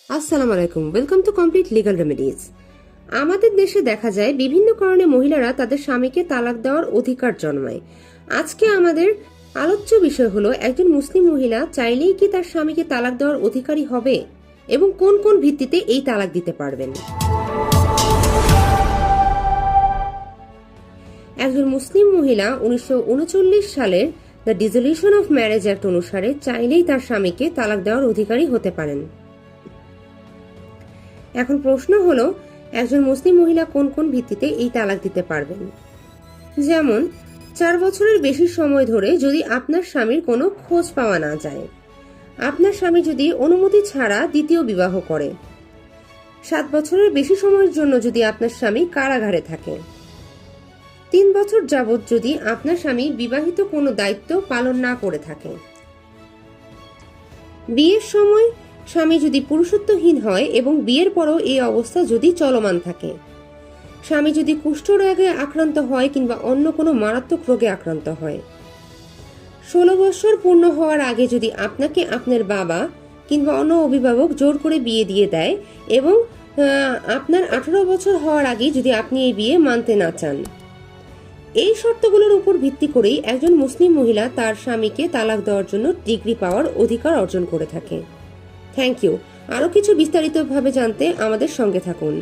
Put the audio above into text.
আসসালামু আলাইকুম, welcome to complete legal remedies. আমাদের দেশে দেখা যায় বিভিন্ন কারণে মহিলারা তাদের স্বামীকে তালাক দেওয়ার অধিকার জন্মায়। আজকে আমাদের আলোচ্য বিষয় হলো একজন মুসলিম মহিলা চাইলেই কি তার স্বামীকে তালাক দেওয়ার অধিকারী হবে এবং কোন কোন ভিত্তিতে এই তালাক দিতে পারবেন। একজন মুসলিম মহিলা 1939 সালের the dissolution of marriage act অনুসারে চাইলেই তার স্বামীকে তালাক দেওয়ার অধিকারী হতে পারেন। এখন প্রশ্ন হলো, একজন মুসলিম মহিলা কোন কোন ভিত্তিতে এই তালাক দিতে পারবেন। যেমন 4 বছরের বেশি সময় ধরে যদি আপনার স্বামীর কোনো খোঁজ পাওয়া না যায়, আপনার স্বামী যদি অনুমতি ছাড়া দ্বিতীয় বিবাহ করে, 7 বছরের বেশি সময়ের জন্য যদি আপনার স্বামী কারাগারে থাকে, 3 বছর যাবৎ যদি আপনার স্বামী বিবাহিত কোনো দায়িত্ব পালন না করে থাকে, বিয়ের সময় স্বামী যদি পুরুষত্বহীন হয় এবং বিয়ের পরও এই অবস্থা যদি চলমান থাকে, স্বামী যদি কুষ্ঠরোগে আক্রান্ত হয় কিংবা অন্য কোনো মারাত্মক রোগে আক্রান্ত হয়, 16 বছর পূর্ণ হওয়ার আগে যদি আপনাকে আপনার বাবা কিংবা অন্য অভিভাবক জোর করে বিয়ে দিয়ে দেয় এবং আপনার 18 বছর হওয়ার আগে যদি আপনি এই বিয়ে মানতে না চান। এই শর্তগুলোর উপর ভিত্তি করেই একজন মুসলিম মহিলা তার স্বামীকে তালাক দেওয়ার জন্য ডিগ্রি পাওয়ার অধিকার অর্জন করে থাকে। Thank you. আরও কিছু বিস্তারিতভাবে জানতে আমাদের সঙ্গে থাকুন।